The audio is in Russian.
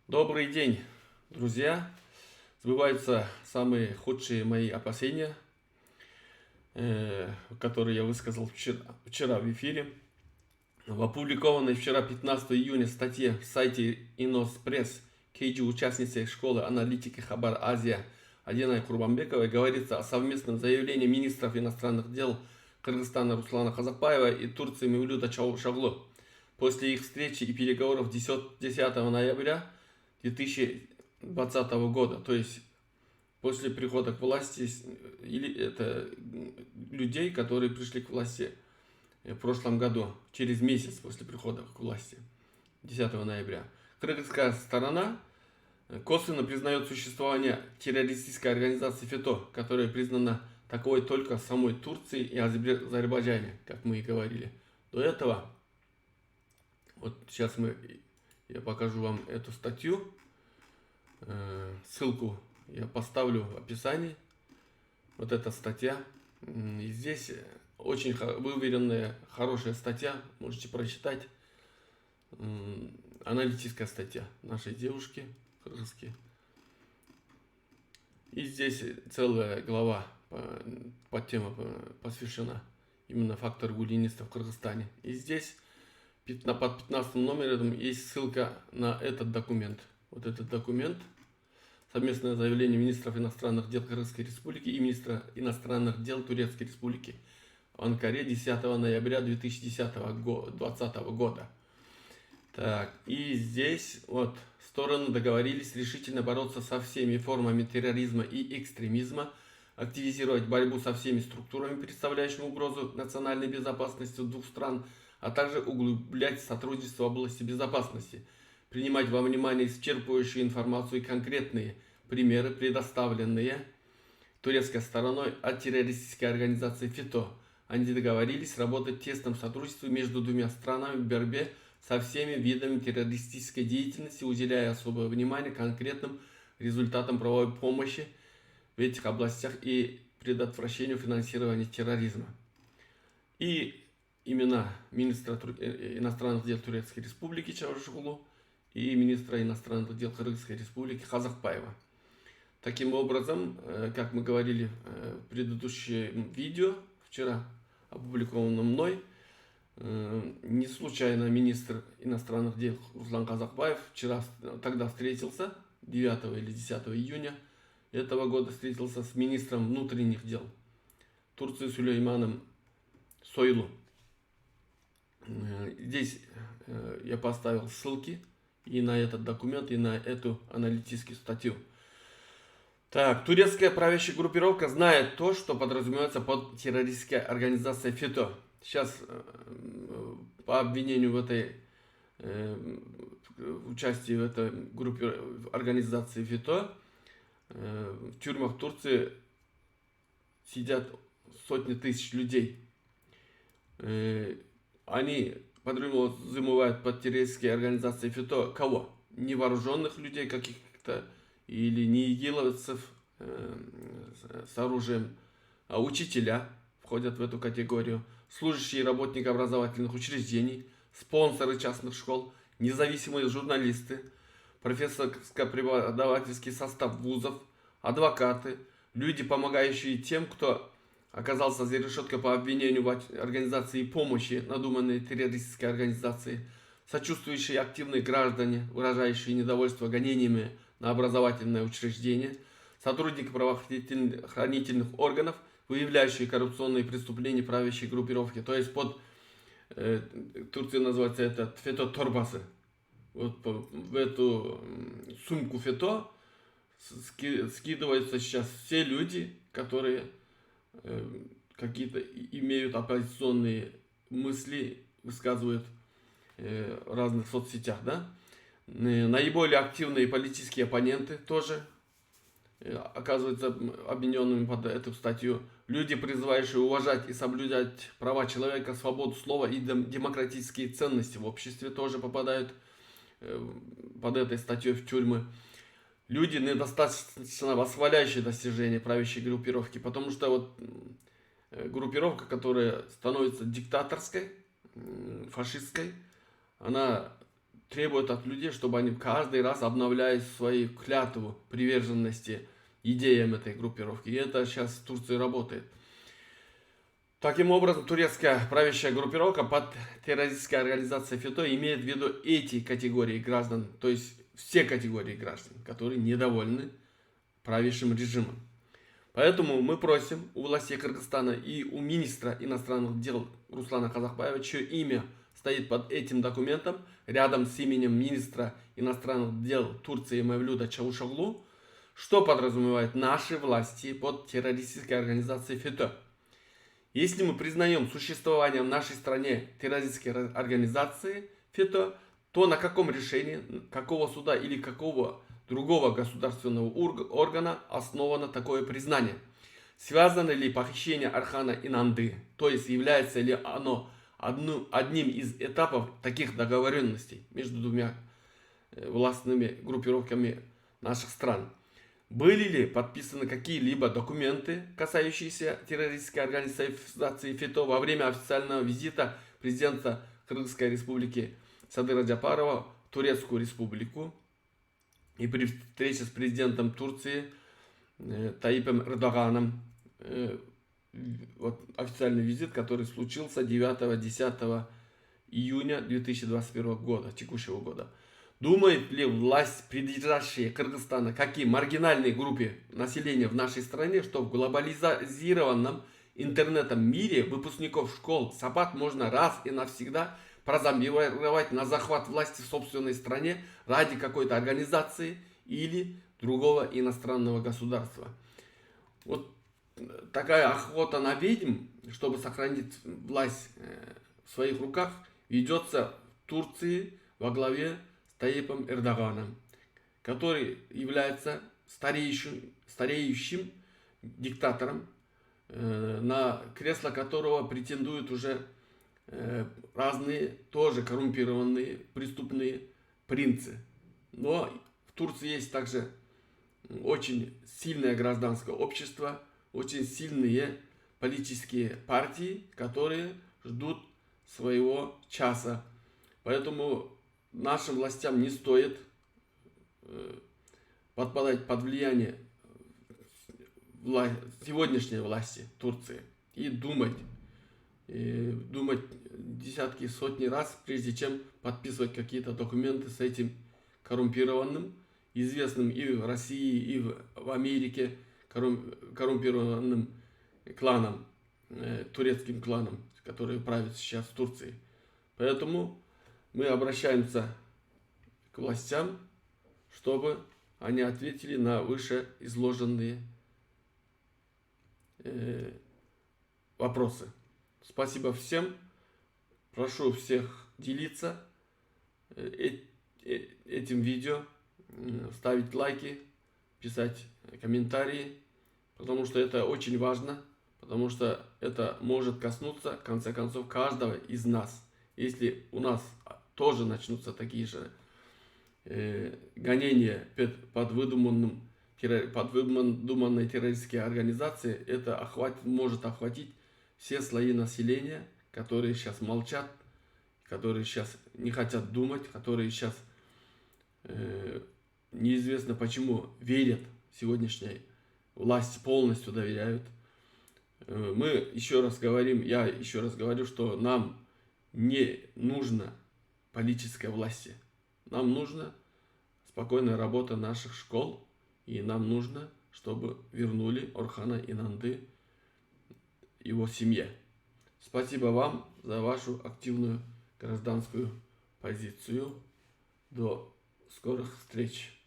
Добрый день, друзья. Сбываются самые худшие мои опасения, которые я высказал вчера в эфире. В опубликованной вчера 15 июня статье в сайте Иноспресс Кейджи участницы школы аналитики Хабар Азия Адиной Курбанбековой говорится о совместном заявлении министров иностранных дел Кыргызстана Руслана Казакбаева и Турции Мевлюта Чавушоглу после их встречи и переговоров 10 ноября 2020 года, то есть после прихода к власти, или это людей, которые пришли к власти в прошлом году, через месяц после прихода к власти, 10 ноября. Кыргызская сторона косвенно признает существование террористической организации ФЕТО, которая признана таковой только в самой Турции и Азербайджане, как мы и говорили. До этого, вот сейчас я покажу вам эту статью, ссылку я поставлю в описании. Вот эта статья. И здесь очень выверенная, хорошая статья. Можете прочитать. Аналитическая статья нашей девушки кыргызки. И здесь целая глава под тему посвящена именно фактору гулинистов в Кыргызстане. И здесь под 15 номером есть ссылка на этот документ. Вот этот документ. Совместное заявление министров иностранных дел Кыргызской Республики и министра иностранных дел Турецкой Республики в Анкаре 10 ноября 2020 года. Так, и здесь вот стороны договорились решительно бороться со всеми формами терроризма и экстремизма, активизировать борьбу со всеми структурами, представляющими угрозу национальной безопасности двух стран, а также углублять сотрудничество в области безопасности, принимать во внимание исчерпывающую информацию и конкретные примеры, предоставленные турецкой стороной от террористической организации ФЕТО. Они договорились работать в тесном сотрудничестве между двумя странами в борьбе со всеми видами террористической деятельности, уделяя особое внимание конкретным результатам правовой помощи в этих областях и предотвращению финансирования терроризма. И имена министра иностранных дел Турецкой Республики Чавушоглу и министра иностранных дел Кыргызской Республики Казакбаева. Таким образом, как мы говорили в предыдущем видео, вчера опубликованном мной, не случайно министр иностранных дел Руслан Казакбаев тогда встретился, 9 или 10 июня этого года встретился с министром внутренних дел Турции Сулейманом Сойлу. Здесь я поставил ссылки и на этот документ, и на эту аналитическую статью. Так, турецкая правящая группировка знает то, что подразумевается под террористической организацией ФЕТО. Сейчас по обвинению в этой участии в этой группе организации ФЕТО в тюрьмах Турции сидят сотни тысяч людей. Они подразумевают под террористической организацией ФЕТО кого? Невооруженных людей каких-то или не игиловцев с оружием, а учителя входят в эту категорию, служащие и работники образовательных учреждений, спонсоры частных школ, независимые журналисты, профессорско-преподавательский состав вузов, адвокаты, люди, помогающие тем, кто оказался за решеткой по обвинению в организации помощи надуманной террористической организации, сочувствующие активные граждане, выражающие недовольство гонениями на образовательное учреждение, сотрудники правоохранительных органов, выявляющие коррупционные преступления правящей группировки. То есть под Турции называется это ФЕТО торбасы. Вот в эту сумку ФЕТО скидываются сейчас все люди, которые какие-то имеют оппозиционные мысли, высказывают в разных соцсетях, да? Наиболее активные политические оппоненты тоже оказываются обвиненными под эту статью. Люди, призывающие уважать и соблюдать права человека, свободу слова и демократические ценности в обществе, тоже попадают под этой статьей в тюрьмы. Люди, недостаточно восхваляющие достижения правящей группировки, потому что вот группировка, которая становится диктаторской, фашистской, она требует от людей, чтобы они каждый раз обновляли свою клятву приверженности идеям этой группировки. И это сейчас в Турции работает. Таким образом, турецкая правящая группировка под террористической организацией ФЕТО имеет в виду эти категории граждан, то есть все категории граждан, которые недовольны правящим режимом. Поэтому мы просим у властей Кыргызстана и у министра иностранных дел Руслана Казакбаева, чье имя стоит под этим документом, рядом с именем министра иностранных дел Турции Мевлюта Чавушоглу, что подразумевает наши власти под террористической организацией ФЕТО. Если мы признаем существование в нашей стране террористической организации ФЕТО, то на каком решении, какого суда или какого другого государственного органа основано такое признание? Связано ли похищение Орхана Инанды, то есть является ли оно одним из этапов таких договоренностей между двумя властными группировками наших стран? Были ли подписаны какие-либо документы, касающиеся террористической организации ФЕТО во время официального визита президента Кыргызской республики Садыра Джапарова в Турецкую республику и при встрече с президентом Турции Таипом Эрдоганом? Вот официальный визит, который случился 9-10 июня 2021 года, текущего года. Думает ли власть, придержащая Кыргызстана, какие маргинальные группы населения в нашей стране, что в глобализированном интернетом мире выпускников школ Сапат можно раз и навсегда прозомбировать на захват власти в собственной стране ради какой-то организации или другого иностранного государства? Вот такая охота на ведьм, чтобы сохранить власть в своих руках, ведется в Турции во главе Таипом Эрдоганом, который является стареющим диктатором, на кресло которого претендуют уже разные тоже коррумпированные преступные принцы. Но в Турции есть также очень сильное гражданское общество, очень сильные политические партии, которые ждут своего часа. Поэтому нашим властям не стоит подпадать под влияние сегодняшней власти Турции и думать десятки, сотни раз, прежде чем подписывать какие-то документы с этим коррумпированным, известным и в России, и в Америке коррумпированным кланом, турецким кланом, который правит сейчас в Турции. Поэтому мы обращаемся к властям, чтобы они ответили на вышеизложенные вопросы. Спасибо всем. Прошу всех делиться этим видео, ставить лайки, писать комментарии, потому что это очень важно, потому что это может коснуться, в конце концов, каждого из нас. Если у нас тоже начнутся такие же гонения под выдуманной террористической организацией, это может охватить все слои населения, которые сейчас молчат, которые сейчас не хотят думать, которые сейчас неизвестно почему верят сегодняшней власти, полностью доверяют. Мы еще раз говорим, я еще раз говорю, что нам не нужно политической власти. Нам нужна спокойная работа наших школ, и нам нужно, чтобы вернули Орхана Инанды его семье. Спасибо вам за вашу активную гражданскую позицию. До скорых встреч.